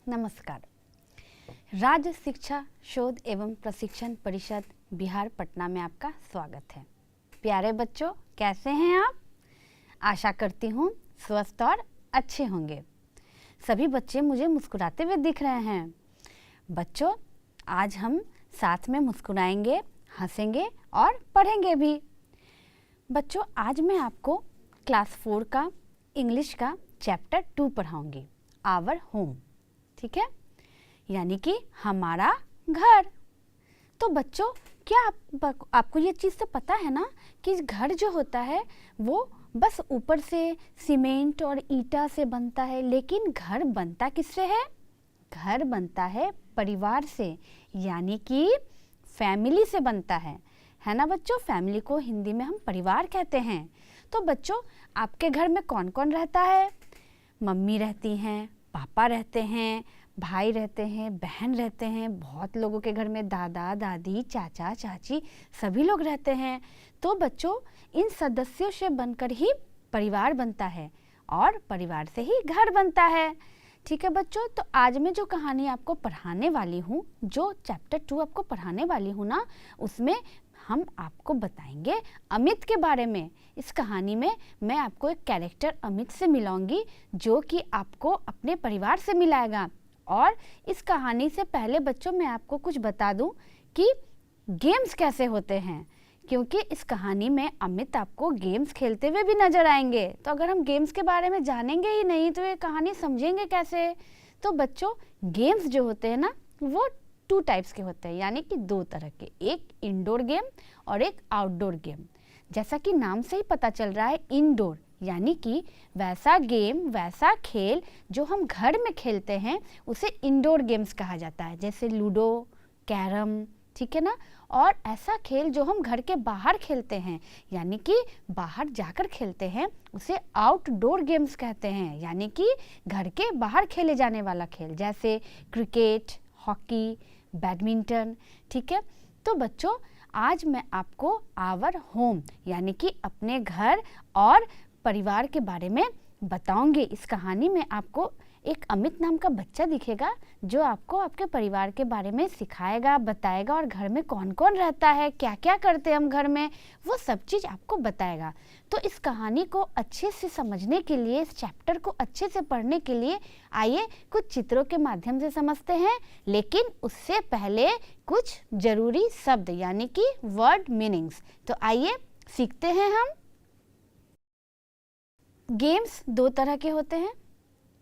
नमस्कार। राज्य शिक्षा शोध एवं प्रशिक्षण परिषद बिहार पटना में आपका स्वागत है। प्यारे बच्चों, कैसे हैं आप? आशा करती हूँ स्वस्थ और अच्छे होंगे। सभी बच्चे मुझे मुस्कुराते हुए दिख रहे हैं। बच्चों, आज हम साथ में मुस्कुराएंगे, हंसेंगे और पढ़ेंगे भी। बच्चों, आज मैं आपको क्लास 4 का इंग्लिश का चैप्टर 2 पढ़ाऊंगी, आवर होम। ठीक है, यानी कि हमारा घर। तो बच्चों, क्या आपको ये चीज़ तो पता है ना कि घर जो होता है वो बस ऊपर से सीमेंट और ईंटा से बनता है, लेकिन घर बनता किससे है? घर बनता है परिवार से, यानी कि फैमिली से बनता है ना बच्चों? फैमिली को हिंदी में हम परिवार कहते हैं। तो बच्चों, आपके घर में कौन कौन रहता है? मम्मी रहती हैं, पापा रहते हैं, भाई रहते हैं, बहन रहते हैं, बहुत लोगों के घर में दादा दादी, चाचा चाची सभी लोग रहते हैं। तो बच्चों, इन सदस्यों से बनकर ही परिवार बनता है और परिवार से ही घर बनता है। ठीक है बच्चों, तो आज मैं जो कहानी आपको पढ़ाने वाली हूँ, जो चैप्टर 2 आपको पढ़ाने वाली हूँ ना, उसमें हम आपको बताएंगे अमित के बारे में। इस कहानी में मैं आपको एक कैरेक्टर अमित से मिलाऊंगी, जो कि आपको अपने परिवार से मिलाएगा। और इस कहानी से पहले बच्चों, मैं आपको कुछ बता दूं कि गेम्स कैसे होते हैं, क्योंकि इस कहानी में अमित आपको गेम्स खेलते हुए भी नजर आएंगे। तो अगर हम गेम्स के बारे में जानेंगे ही नहीं तो ये कहानी समझेंगे कैसे? तो बच्चों, गेम्स जो होते हैं ना, वो 2 टाइप्स के होते हैं, यानी कि 2 तरह के, एक इंडोर गेम और एक आउटडोर गेम। जैसा कि नाम से ही पता चल रहा है, इंडोर यानी कि वैसा गेम, वैसा खेल जो हम घर में खेलते हैं उसे इंडोर गेम्स कहा जाता है, जैसे लूडो, कैरम, ठीक है ना। और ऐसा खेल जो हम घर के बाहर खेलते हैं, यानी कि बाहर जाकर खेलते हैं, उसे आउटडोर गेम्स कहते हैं, यानी कि घर के बाहर खेले जाने वाला खेल, जैसे क्रिकेट, हॉकी, बैडमिंटन। ठीक है, तो बच्चों, आज मैं आपको आवर होम यानी कि अपने घर और परिवार के बारे में बताऊंगी। इस कहानी में आपको एक अमित नाम का बच्चा दिखेगा, जो आपको आपके परिवार के बारे में सिखाएगा, बताएगा, और घर में कौन कौन रहता है, क्या क्या करते हैं हम घर में, वो सब चीज़ आपको बताएगा। तो इस कहानी को अच्छे से समझने के लिए, इस चैप्टर को अच्छे से पढ़ने के लिए, आइए कुछ चित्रों के माध्यम से समझते हैं। लेकिन उससे पहले कुछ जरूरी शब्द यानी कि वर्ड मीनिंग्स। तो आइए सीखते हैं हम। गेम्स 2 तरह के होते हैं,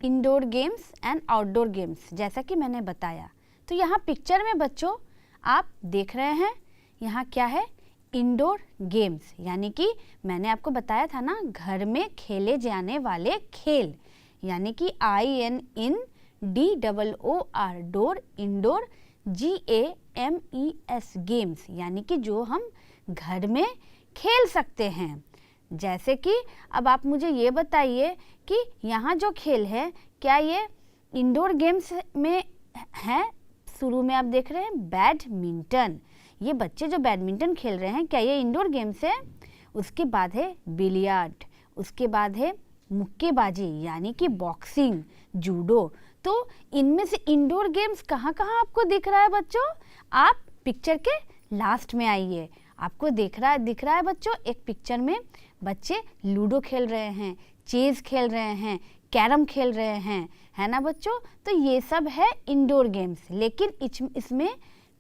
indoor games and outdoor games, जैसा कि मैंने बताया। तो यहाँ पिक्चर में बच्चों आप देख रहे हैं, यहाँ क्या है? इंडोर गेम्स, यानी कि मैंने आपको बताया था ना, घर में खेले जाने वाले खेल, यानी कि INDOOR door, indoor, GAMES games, यानी कि जो हम घर में खेल सकते हैं। जैसे कि अब आप मुझे ये बताइए कि यहाँ जो खेल है, क्या ये इंडोर गेम्स में है? शुरू में आप देख रहे हैं बैडमिंटन। ये बच्चे जो बैडमिंटन खेल रहे हैं, क्या ये इंडोर गेम्स है? उसके बाद है बिलियर्ड, उसके बाद है मुक्केबाजी यानी कि बॉक्सिंग, जूडो। तो इनमें से इंडोर गेम्स कहाँ कहाँ आपको दिख रहा है बच्चों? आप पिक्चर के लास्ट में आइए, आपको दिख रहा है बच्चों, एक पिक्चर में बच्चे लूडो खेल रहे हैं, चेस खेल रहे हैं, कैरम खेल रहे हैं, है ना बच्चों? तो ये सब है इंडोर गेम्स। लेकिन इसमें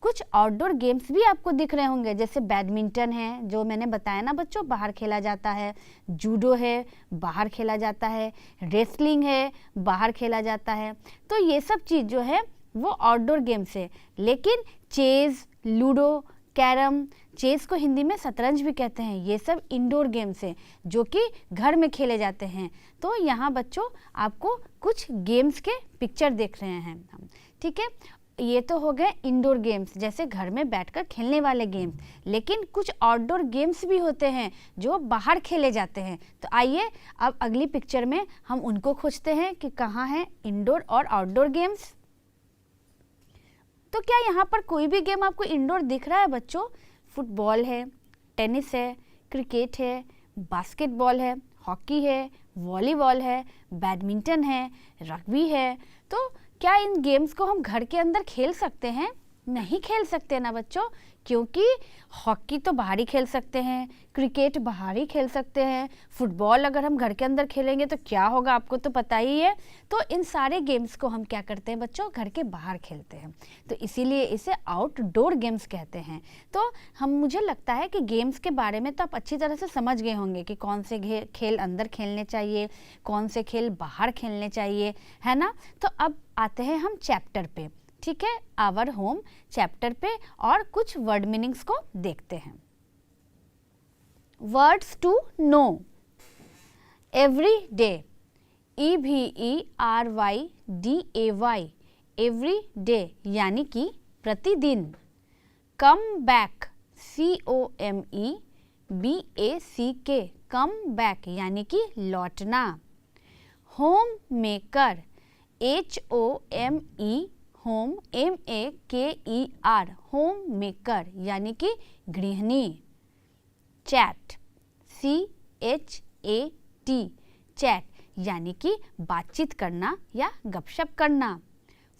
कुछ आउटडोर गेम्स भी आपको दिख रहे होंगे, जैसे बैडमिंटन है, जो मैंने बताया ना बच्चों, बाहर खेला जाता है, जूडो है, बाहर खेला जाता है, रेसलिंग है, बाहर खेला जाता है। तो ये सब चीज़ जो है वो आउटडोर गेम्स है। लेकिन चेस, लूडो, कैरम, चेस को हिंदी में शतरंज भी कहते हैं, ये सब इंडोर गेम्स हैं जो कि घर में खेले जाते हैं। तो यहाँ बच्चों आपको कुछ गेम्स के पिक्चर देख रहे हैं हम, ठीक है। ये तो हो गए इंडोर गेम्स, जैसे घर में बैठकर खेलने वाले गेम्स। लेकिन कुछ आउटडोर गेम्स भी होते हैं जो बाहर खेले जाते हैं। तो आइए अब अगली पिक्चर में हम उनको खोजते हैं कि कहाँ है इंडोर और आउटडोर गेम्स। तो क्या यहाँ पर कोई भी गेम आपको इंडोर दिख रहा है बच्चों? फुटबॉल है, टेनिस है, क्रिकेट है, बास्केटबॉल है, हॉकी है, वॉलीबॉल है, बैडमिंटन है, रग्बी है। तो क्या क्या इन गेम्स को हम घर के अंदर खेल सकते हैं? नहीं खेल सकते ना बच्चों, क्योंकि हॉकी तो बाहर ही खेल सकते हैं, क्रिकेट बाहर ही खेल सकते हैं, फुटबॉल अगर हम घर के अंदर खेलेंगे तो क्या होगा आपको तो पता ही है। तो इन सारे गेम्स को हम क्या करते हैं बच्चों, घर के बाहर खेलते हैं, तो इसीलिए इसे आउटडोर गेम्स कहते हैं। तो मुझे लगता है कि गेम्स के बारे में तो आप अच्छी तरह से समझ गए होंगे कि कौन से खेल अंदर खेलने चाहिए, कौन से खेल बाहर खेलने चाहिए, है ना। तो अब आते हैं हम चैप्टर पे, ठीक है, आवर होम चैप्टर पे, और कुछ वर्ड मीनिंग्स को देखते हैं। Words to know. Every day, EVERYDAY, every day यानी कि प्रतिदिन। Come back, COMEBACK, come back यानी कि लौटना। Home maker, HOME, home MEKER, home maker यानी कि गृहिणी। चैट, CHAT, चैट यानी कि बातचीत करना या गपशप करना।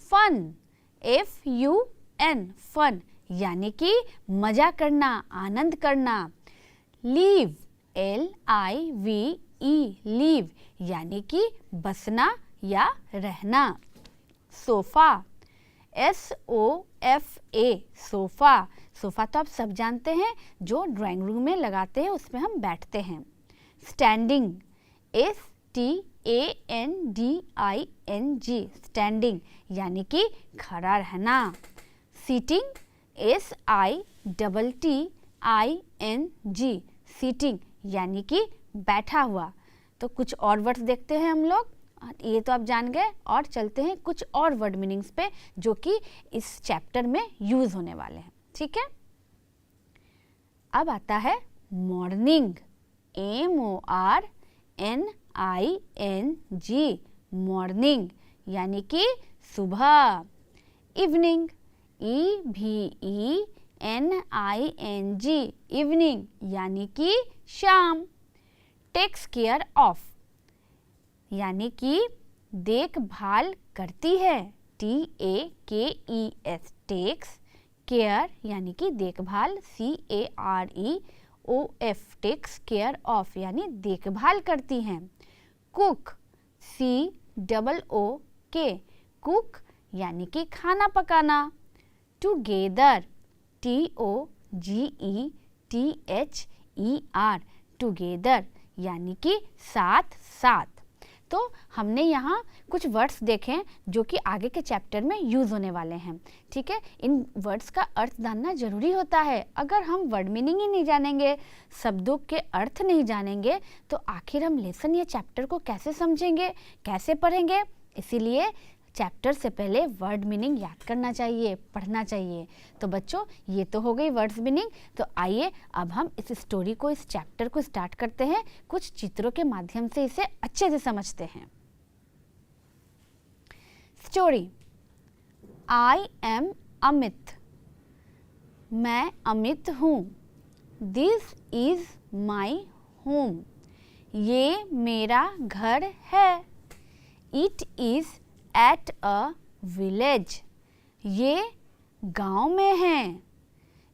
फन, FUN, फन यानी कि मजा करना, आनंद करना। लीव, LIVE, लीव यानी कि बसना या रहना। सोफा, SOFA, सोफा, सोफा तो आप सब जानते हैं, जो ड्राइंग रूम में लगाते हैं, उसमें हम बैठते हैं। स्टैंडिंग, STANDING, स्टैंडिंग यानी कि खड़ा रहना। सीटिंग, SITTING, सीटिंग यानी कि बैठा हुआ। तो कुछ और वर्ड्स देखते हैं हम लोग, ये तो आप जान गए, और चलते हैं कुछ और वर्ड मीनिंग्स पे जो कि इस चैप्टर में यूज होने वाले हैं, ठीक है। अब आता है मॉर्निंग, MORNING, मॉर्निंग यानी कि सुबह। इवनिंग, EVENING, इवनिंग यानी कि शाम। टेक्स केयर ऑफ यानी कि देखभाल करती है, TAKES, टेक्स केयर यानी कि देखभाल, CAREOF, टेक्स केयर ऑफ यानी देखभाल करती हैं। कुक, COOK, कुक यानी कि खाना पकाना। टुगेदर, TOGETHER, टुगेदर यानी कि साथ साथ। तो हमने यहाँ कुछ वर्ड्स देखे जो कि आगे के चैप्टर में यूज़ होने वाले हैं, ठीक है। इन वर्ड्स का अर्थ जानना जरूरी होता है। अगर हम वर्ड मीनिंग ही नहीं जानेंगे, शब्दों के अर्थ नहीं जानेंगे, तो आखिर हम लेसन या चैप्टर को कैसे समझेंगे, कैसे पढ़ेंगे। इसीलिए चैप्टर से पहले वर्ड मीनिंग याद करना चाहिए, पढ़ना चाहिए। तो बच्चों, ये तो हो गई वर्ड्स मीनिंग। तो आइए अब हम इस स्टोरी को, इस चैप्टर को स्टार्ट करते हैं, कुछ चित्रों के माध्यम से इसे अच्छे से समझते हैं। स्टोरी। आई एम अमित, मैं अमित हूँ। दिस इज माई होम, ये मेरा घर है। It is at a village, ये गांव में है।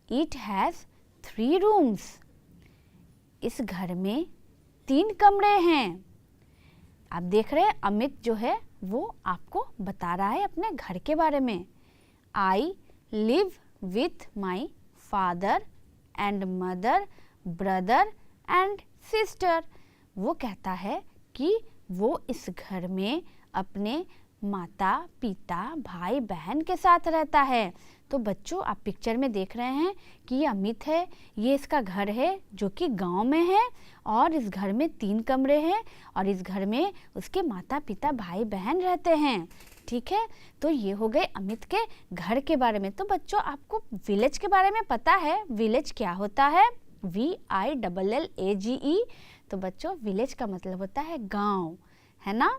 इट हैज़ 3 रूम्स, इस घर में 3 कमरे हैं। आप देख रहे हैं अमित जो है वो आपको बता रहा है अपने घर के बारे में। I live with my father and mother, brother and sister. वो कहता है कि वो इस घर में अपने माता पिता भाई बहन के साथ रहता है। तो बच्चों, आप पिक्चर में देख रहे हैं कि ये अमित है, ये इसका घर है जो कि गांव में है, और इस घर में 3 कमरे हैं, और इस घर में उसके माता पिता भाई बहन रहते हैं, ठीक है। तो ये हो गए अमित के घर के बारे में। तो बच्चों, आपको विलेज के बारे में पता है, विलेज क्या होता है? VILLAGE। तो बच्चों, विलेज का मतलब होता है गाँव, है ना।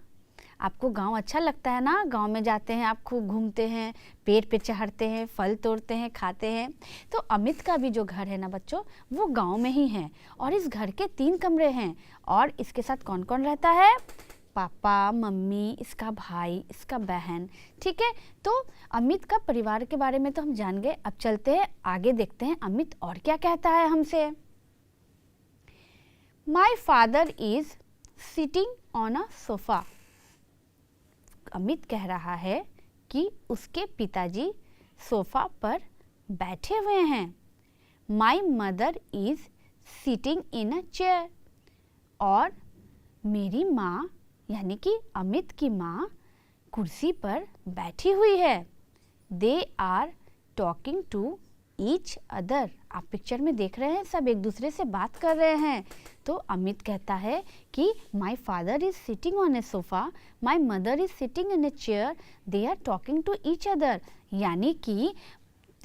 आपको गांव अच्छा लगता है ना, गांव में जाते हैं आप, खूब घूमते हैं, पेड़ पे चढ़ते हैं, फल तोड़ते हैं, खाते हैं। तो अमित का भी जो घर है ना बच्चों, वो गांव में ही है, और इस घर के 3 कमरे हैं। और इसके साथ कौन कौन रहता है? पापा, मम्मी, इसका भाई, इसका बहन। ठीक है, तो अमित का परिवार के बारे में तो हम जान गए। अब चलते हैं आगे, देखते हैं अमित और क्या कहता है हमसे। माई father is sitting on a sofa. Amit कह रहा है कि उसके पिताजी सोफा पर बैठे हुए हैं। माई mother is sitting in a chair. और मेरी माँ यानी कि अमित की माँ कुर्सी पर बैठी हुई है। They are talking to each other. आप पिक्चर में देख रहे हैं, सब एक दूसरे से बात कर रहे हैं। तो अमित कहता है कि my father is sitting on a sofa, my mother is sitting in a chair, they are talking to each other. यानी कि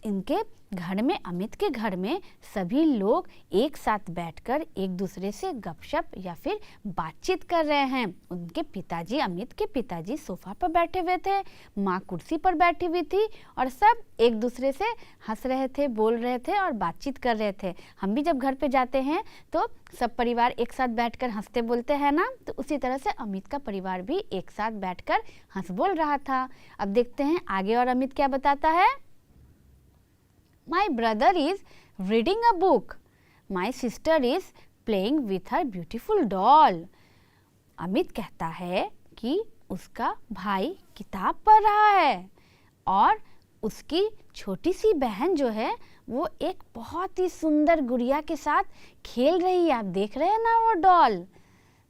इनके घर में, अमित के घर में सभी लोग एक साथ बैठकर एक दूसरे से गपशप या फिर बातचीत कर रहे हैं। उनके पिताजी, अमित के पिताजी सोफा पर बैठे हुए थे, माँ कुर्सी पर बैठी हुई थी और सब एक दूसरे से हंस रहे थे, बोल रहे थे और बातचीत कर रहे थे। हम भी जब घर पे जाते हैं तो सब परिवार एक साथ बैठकर हंसते बोलते हैं ना, तो उसी तरह से अमित का परिवार भी एक साथ बैठकर हंस बोल रहा था। अब देखते हैं आगे और अमित क्या बताता है। My brother is reading a book. My sister is playing with her beautiful doll. Amit कहता है कि उसका भाई किताब पढ़ रहा है और उसकी छोटी सी बहन जो है वो एक बहुत ही सुंदर गुड़िया के साथ खेल रही है। आप देख रहे हैं ना वो doll.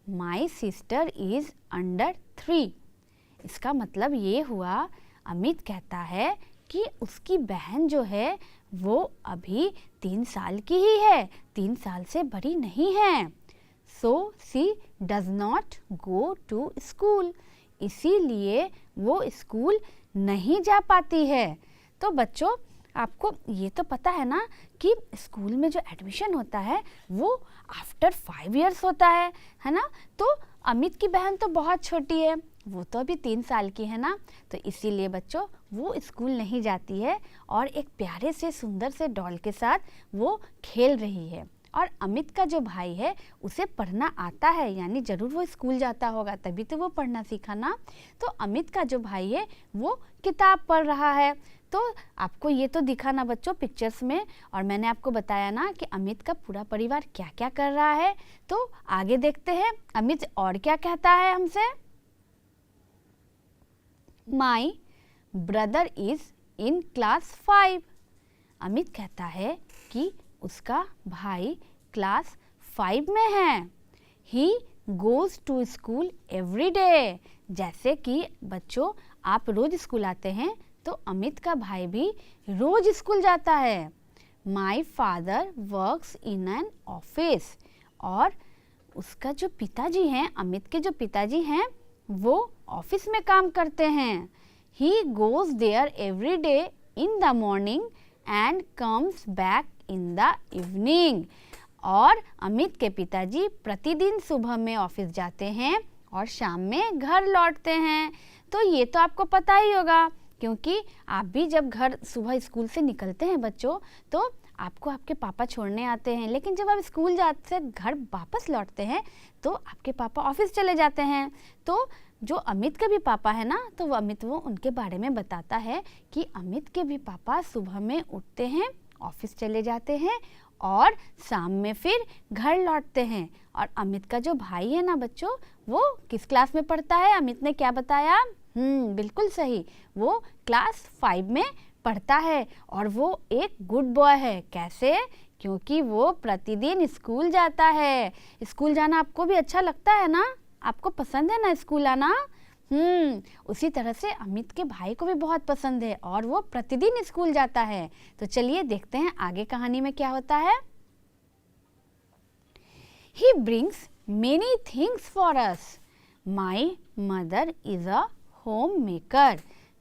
My sister is under 3. इसका मतलब ये हुआ, अमित कहता है कि उसकी बहन जो है वो अभी 3 साल की ही है, 3 साल से बड़ी नहीं है। So she does not go to school. इसीलिए वो स्कूल नहीं जा पाती है। तो बच्चों, आपको ये तो पता है ना कि स्कूल में जो एडमिशन होता है वो आफ्टर 5 इयर्स होता है ना। तो अमित की बहन तो बहुत छोटी है, वो तो अभी 3 साल की है ना, तो इसीलिए बच्चों वो स्कूल नहीं जाती है और एक प्यारे से सुंदर से डॉल के साथ वो खेल रही है। और अमित का जो भाई है उसे पढ़ना आता है, यानी ज़रूर वो स्कूल जाता होगा तभी तो वो पढ़ना सीखा ना। तो अमित का जो भाई है वो किताब पढ़ रहा है। तो आपको ये तो दिखा ना बच्चों पिक्चर्स में, और मैंने आपको बताया ना कि अमित का पूरा परिवार क्या क्या कर रहा है। तो आगे देखते हैं अमित और क्या कहता है हमसे। My brother is in class 5। Amit कहता है कि उसका भाई क्लास 5 में है। He goes to school every day. जैसे कि बच्चों आप रोज स्कूल आते हैं तो अमित का भाई भी रोज स्कूल जाता है। My father works in an office. और उसका जो पिताजी हैं, अमित के जो पिताजी हैं, वो ऑफिस में काम करते हैं। He goes there every day in the morning and comes back in the evening. और अमित के पिताजी प्रतिदिन सुबह में ऑफिस जाते हैं और शाम में घर लौटते हैं। तो ये तो आपको पता ही होगा, क्योंकि आप भी जब घर सुबह स्कूल से निकलते हैं बच्चों तो आपको आपके पापा छोड़ने आते हैं, लेकिन जब आप स्कूल जाते घर वापस लौटते हैं तो आपके पापा ऑफिस चले जाते हैं। तो जो अमित के भी पापा है ना, तो वो अमित वो उनके बारे में बताता है कि अमित के भी पापा सुबह में उठते हैं, ऑफिस चले जाते हैं और शाम में फिर घर लौटते हैं। और अमित का जो भाई है ना बच्चों, वो किस क्लास में पढ़ता है? अमित ने क्या बताया? बिल्कुल सही, वो क्लास 5 में पढ़ता है और वो एक गुड बॉय है। कैसे? क्योंकि वो प्रतिदिन स्कूल जाता है। स्कूल जाना आपको भी अच्छा लगता है ना? आपको पसंद है ना स्कूल आना? उसी तरह से अमित के भाई को भी बहुत पसंद है और वो प्रतिदिन स्कूल जाता है। तो चलिए देखते हैं आगे कहानी में क्या होता है। He brings many things for us. My mother is a homemaker.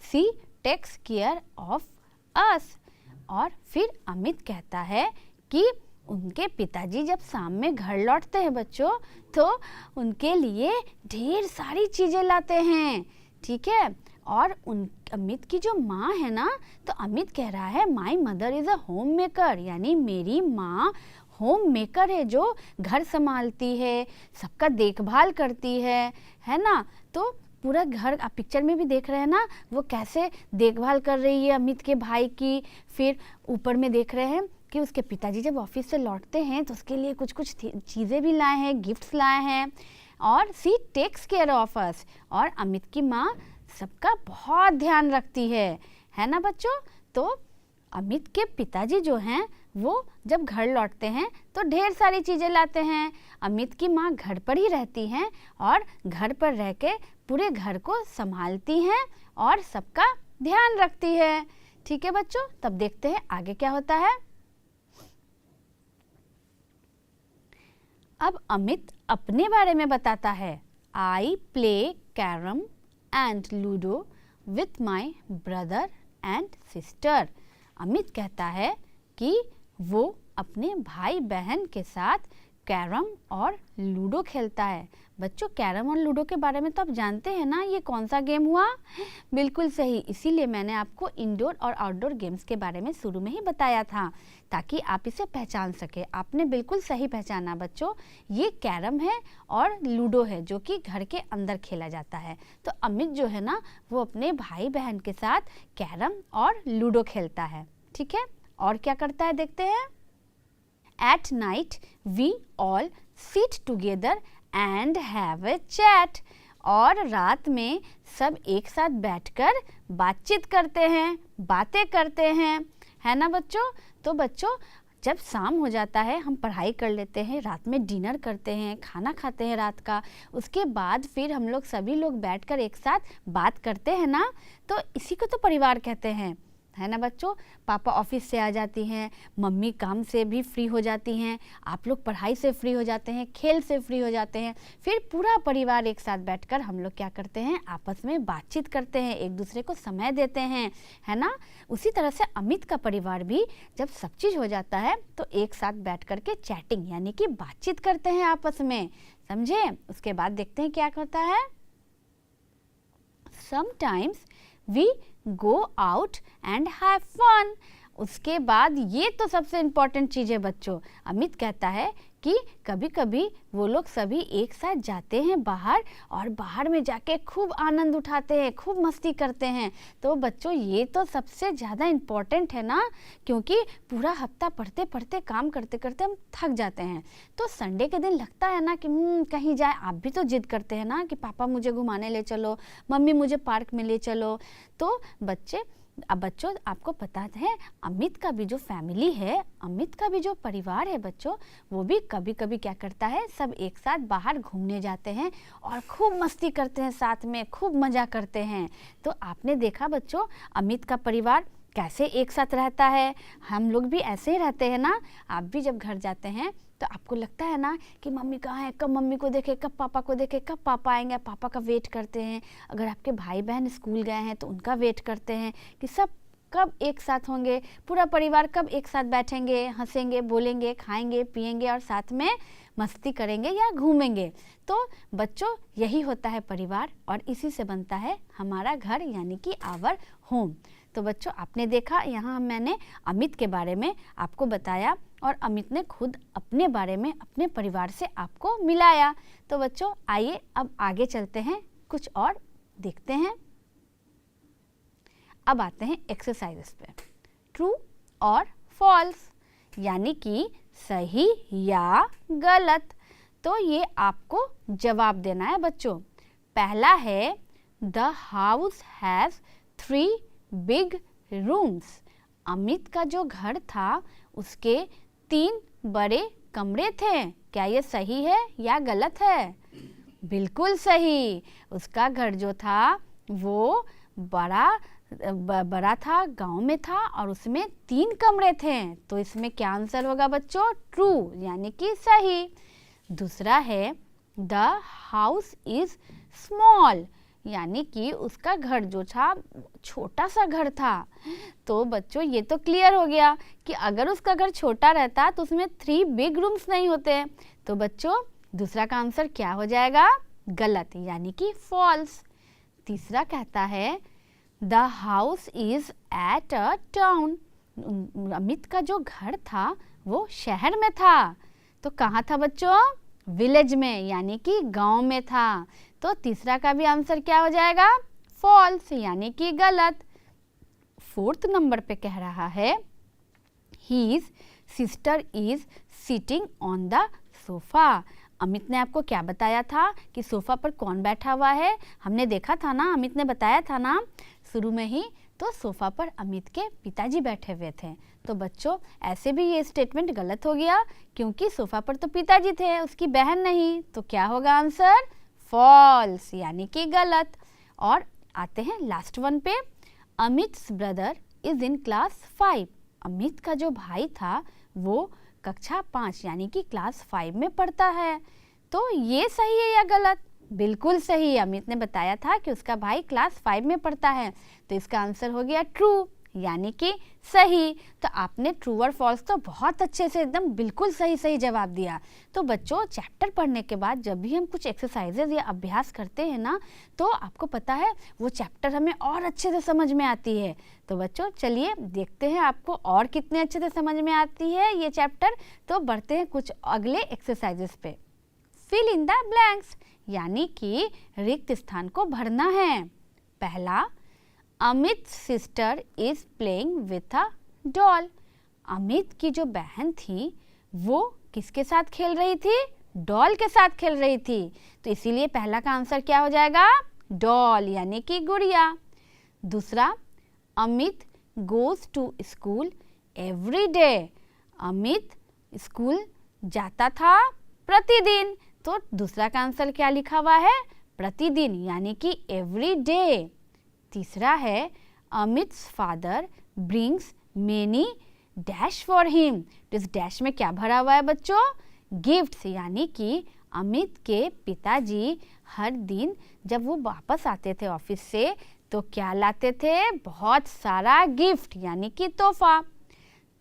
She takes care of us. और फिर अमित कहता है कि उनके पिताजी जब शाम में घर लौटते हैं बच्चों, तो उनके लिए ढेर सारी चीज़ें लाते हैं। ठीक है, और अमित की जो माँ है ना, तो अमित कह रहा है my mother is a home maker, यानी मेरी माँ होम मेकर है, जो घर संभालती है, सबका देखभाल करती है ना। तो पूरा घर आप पिक्चर में भी देख रहे हैं ना, वो कैसे देखभाल कर रही है अमित के भाई की। फिर ऊपर में देख रहे हैं कि उसके पिताजी जब ऑफिस से लौटते हैं तो उसके लिए कुछ कुछ चीज़ें भी लाए हैं, गिफ्ट्स लाए हैं, और सी टेक्स केयर ऑफ अस। और अमित की माँ सबका बहुत ध्यान रखती है ना बच्चों। तो अमित के पिताजी जो हैं वो जब घर लौटते हैं तो ढेर सारी चीज़ें लाते हैं। अमित की माँ घर पर ही रहती हैं और घर पर रह के पूरे घर को संभालती हैं और सबका ध्यान रखती है। ठीक है बच्चों, तब देखते हैं आगे क्या होता है। अब अमित अपने बारे में बताता है। I play carrom and ludo with my brother and sister. Amit कहता है कि वो अपने भाई बहन के साथ कैरम और लूडो खेलता है। बच्चों, कैरम और लूडो के बारे में तो आप जानते हैं ना, ये कौन सा गेम हुआ? बिल्कुल सही, इसीलिए मैंने आपको इंडोर और आउटडोर गेम्स के बारे में शुरू में ही बताया था, ताकि आप इसे पहचान सके। आपने बिल्कुल सही पहचाना बच्चों, ये कैरम है और लूडो है, जो कि घर के अंदर खेला जाता है। तो अमित जो है ना, वो अपने भाई बहन के साथ कैरम और लूडो खेलता है। ठीक है, और क्या करता है देखते हैं। At night we all sit together and have a chat। और रात में सब एक साथ बैठकर बातचीत करते हैं, बातें करते हैं, है ना बच्चों। तो बच्चों, जब शाम हो जाता है हम पढ़ाई कर लेते हैं, रात में डिनर करते हैं, खाना खाते हैं रात का, उसके बाद फिर हम लोग सभी लोग बैठकर एक साथ बात करते हैं ना, तो इसी को तो परिवार कहते हैं, है ना बच्चों। पापा ऑफिस से आ जाती हैं, मम्मी काम से भी फ्री हो जाती हैं, आप लोग पढ़ाई से फ्री हो जाते हैं, खेल से फ्री हो जाते हैं, फिर पूरा परिवार एक साथ बैठकर हम लोग क्या करते हैं, आपस में बातचीत करते हैं, एक दूसरे को समय देते हैं, है ना। उसी तरह से अमित का परिवार भी जब सब चीज़ हो जाता है तो एक साथ बैठ कर के चैटिंग यानी कि बातचीत करते हैं आपस में, समझे। उसके बाद देखते हैं क्या होता है। Sometimes we go out and have fun. उसके बाद ये तो सबसे इम्पॉर्टेंट चीज़ है बच्चों, अमित कहता है कि कभी कभी वो लोग सभी एक साथ जाते हैं बाहर, और बाहर में जाके खूब आनंद उठाते हैं, खूब मस्ती करते हैं। तो बच्चों, ये तो सबसे ज़्यादा इम्पॉर्टेंट है ना, क्योंकि पूरा हफ्ता पढ़ते पढ़ते काम करते करते हम थक जाते हैं। तो संडे के दिन लगता है ना कि कहीं जाए। आप भी तो जिद करते हैं ना कि पापा मुझे घुमाने ले चलो, मम्मी मुझे पार्क में ले चलो। तो बच्चों आपको पता है, अमित का भी जो फैमिली है, अमित का भी जो परिवार है बच्चों, वो भी कभी कभी क्या करता है, सब एक साथ बाहर घूमने जाते हैं और खूब मस्ती करते हैं, साथ में खूब मज़ा करते हैं। तो आपने देखा बच्चों, अमित का परिवार कैसे एक साथ रहता है। हम लोग भी ऐसे ही रहते हैं ना। आप भी जब घर जाते हैं तो आपको लगता है ना कि मम्मी कहाँ है, कब मम्मी को देखे, कब पापा को देखे, कब पापा आएंगे, पापा का वेट करते हैं। अगर आपके भाई बहन स्कूल गए हैं तो उनका वेट करते हैं कि सब कब एक साथ होंगे, पूरा परिवार कब एक साथ बैठेंगे, हंसेंगे, बोलेंगे, खाएंगे, पिएंगे और साथ में मस्ती करेंगे या घूमेंगे। तो बच्चों, यही होता है परिवार, और इसी से बनता है हमारा घर यानी कि आवर होम। तो बच्चों, आपने देखा, यहाँ मैंने अमित के बारे में आपको बताया और अमित ने खुद अपने बारे में अपने परिवार से आपको मिलाया। तो बच्चों, आइए अब आगे चलते हैं, कुछ और देखते हैं। अब आते हैं एक्सरसाइजेस पे। ट्रू और फॉल्स यानी कि सही या गलत। तो ये आपको जवाब देना है बच्चों। पहला है, the house has 3 big rooms. Amit का जो घर था उसके 3 बड़े कमरे थे। क्या ये सही है या गलत है? बिल्कुल सही। उसका घर जो था वो बड़ा था, गांव में था और उसमें 3 कमरे थे। तो इसमें क्या आंसर होगा बच्चों? ट्रू यानी कि सही। दूसरा है, द हाउस इज स्मॉल यानी कि उसका घर जो था छोटा सा घर था। तो बच्चों, ये तो क्लियर हो गया कि अगर उसका घर छोटा रहता तो उसमें 3 बिग रूम्स नहीं होते। तो बच्चों, दूसरा का आंसर क्या हो जाएगा? गलत यानी कि फॉल्स। तीसरा कहता है, the house is at a town. Amit का जो घर था वो शहर में था। तो कहाँ था बच्चों? विलेज में, यानी कि गांव में था। तो तीसरा का भी आंसर क्या हो जाएगा? फॉल्स, यानी कि गलत। फोर्थ नंबर पे कह रहा है His sister is sitting on the sofa। Amit ने आपको क्या बताया था कि सोफा पर कौन बैठा हुआ है? हमने देखा था ना, अमित ने बताया था ना शुरू में ही। तो सोफा पर अमित के पिताजी बैठे हुए थे। तो बच्चों ऐसे भी ये स्टेटमेंट गलत हो गया, क्योंकि सोफा पर तो पिताजी थे, उसकी बहन नहीं। तो क्या होगा आंसर? फॉल्स, यानी कि गलत। और आते हैं लास्ट वन पे। Amit's brother is in class 5। Amit का जो भाई था वो कक्षा 5 यानी कि क्लास 5 में पढ़ता है। तो ये सही है या गलत? बिल्कुल सही। अमित ने बताया था कि उसका भाई क्लास 5 में पढ़ता है, तो इसका आंसर हो गया ट्रू, यानी कि सही। तो आपने ट्रू और फॉल्स तो बहुत अच्छे से एकदम बिल्कुल सही सही जवाब दिया। तो बच्चों चैप्टर पढ़ने के बाद जब भी हम कुछ एक्सरसाइजेज या अभ्यास करते हैं ना, तो आपको पता है वो चैप्टर हमें और अच्छे से समझ में आती है। तो बच्चों चलिए देखते हैं आपको और कितने अच्छे से समझ में आती है ये चैप्टर। तो बढ़ते हैं कुछ अगले एक्सरसाइजेस पे। फिल इन द ब्लैंक्स, यानी कि रिक्त स्थान को भरना है। पहला, Amit sister is playing with a doll. Amit की जो बहन थी वो किसके साथ खेल रही थी? डॉल के साथ खेल रही थी। तो इसीलिए पहला का आंसर क्या हो जाएगा? डॉल, यानी कि गुड़िया। दूसरा, Amit goes to school every day. Amit school जाता था प्रतिदिन। तो दूसरा का आंसर क्या लिखा हुआ है? प्रतिदिन, यानी कि एवरी डे। तीसरा है, Amit's father brings many dash for him. तो इस डैश में क्या भरा हुआ है बच्चों? गिफ्ट्स, यानी कि अमित के पिताजी हर दिन जब वो वापस आते थे ऑफिस से तो क्या लाते थे? बहुत सारा गिफ्ट, यानी कि तोहफा।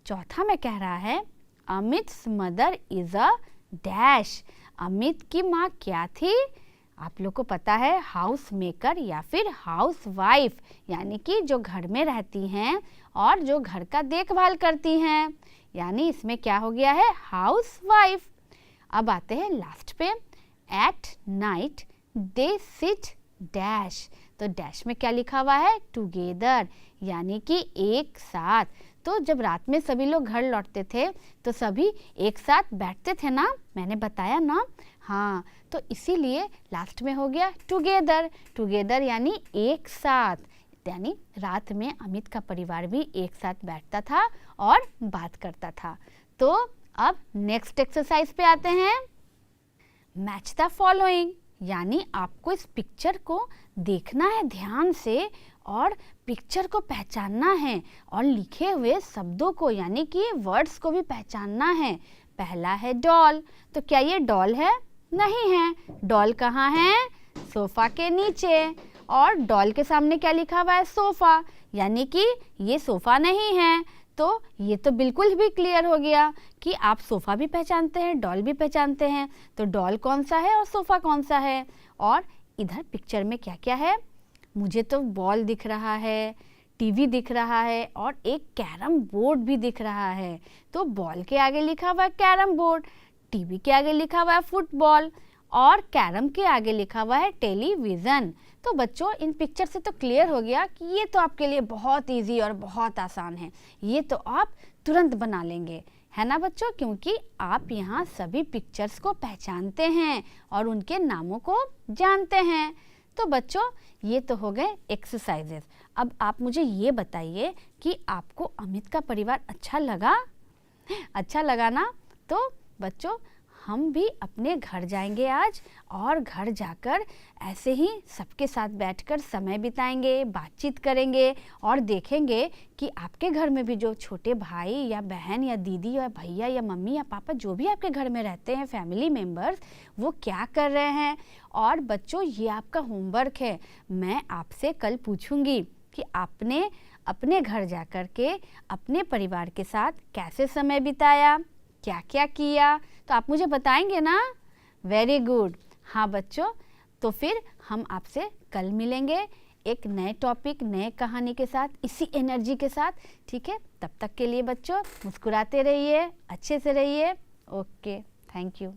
चौथा में कह रहा है, Amit's mother is a dash. Amit की माँ क्या थी? आप लोग को पता है, हाउस मेकर या फिर हाउस वाइफ, यानी कि जो घर में रहती हैं और जो घर का देखभाल करती हैं, यानी इसमें क्या हो गया है? House wife. अब आते हैं लास्ट पे। At night they sit dash. तो डैश में क्या लिखा हुआ है? टुगेदर, यानी कि एक साथ। तो जब रात में सभी लोग घर लौटते थे तो सभी एक साथ बैठते थे ना, मैंने बताया ना। हाँ, तो इसीलिए लास्ट में हो गया टुगेदर। टुगेदर यानी एक साथ, यानी रात में अमित का परिवार भी एक साथ बैठता था और बात करता था। तो अब नेक्स्ट एक्सरसाइज पे आते हैं। मैच द फॉलोइंग, यानी आपको इस पिक्चर को देखना है ध्यान से और पिक्चर को पहचानना है और लिखे हुए शब्दों को, यानी कि वर्ड्स को भी पहचानना है। पहला है डॉल। तो क्या ये डॉल है? नहीं है। डॉल कहाँ है? सोफा के नीचे। और डॉल के सामने क्या लिखा हुआ है? सोफा, यानी कि ये सोफा नहीं है। तो ये तो बिल्कुल भी क्लियर हो गया कि आप सोफा भी पहचानते हैं, डॉल भी पहचानते हैं। तो डॉल कौन सा है और सोफा कौन सा है? और इधर पिक्चर में क्या क्या है? मुझे तो बॉल दिख रहा है, टीवी दिख रहा है और एक कैरम बोर्ड भी दिख रहा है। तो बॉल के आगे लिखा हुआ है कैरम बोर्ड, टीवी के आगे लिखा हुआ है फुटबॉल और कैरम के आगे लिखा हुआ है टेलीविज़न। तो बच्चों इन पिक्चर से तो क्लियर हो गया कि ये तो आपके लिए बहुत इजी और बहुत आसान है। ये तो आप तुरंत बना लेंगे, है ना बच्चों? क्योंकि आप यहाँ सभी पिक्चर्स को पहचानते हैं और उनके नामों को जानते हैं। तो बच्चों ये तो हो गए एक्सरसाइजेस। अब आप मुझे ये बताइए कि आपको अमित का परिवार अच्छा लगा? अच्छा लगा ना? तो बच्चों हम भी अपने घर जाएंगे आज और घर जाकर ऐसे ही सबके साथ बैठकर समय बिताएंगे, बातचीत करेंगे और देखेंगे कि आपके घर में भी जो छोटे भाई या बहन या दीदी या भैया या मम्मी या पापा जो भी आपके घर में रहते हैं, फैमिली मेम्बर्स, वो क्या कर रहे हैं। और बच्चों ये आपका होमवर्क है। मैं आपसे कल पूछूंगी कि आपने अपने घर जा कर के अपने परिवार के साथ कैसे समय बिताया, क्या क्या किया, तो आप मुझे बताएंगे ना? Very good. हाँ बच्चों, तो फिर हम आपसे कल मिलेंगे एक नए टॉपिक, नए कहानी के साथ, इसी एनर्जी के साथ। ठीक है, तब तक के लिए बच्चों मुस्कुराते रहिए, अच्छे से रहिए। Okay, thank you.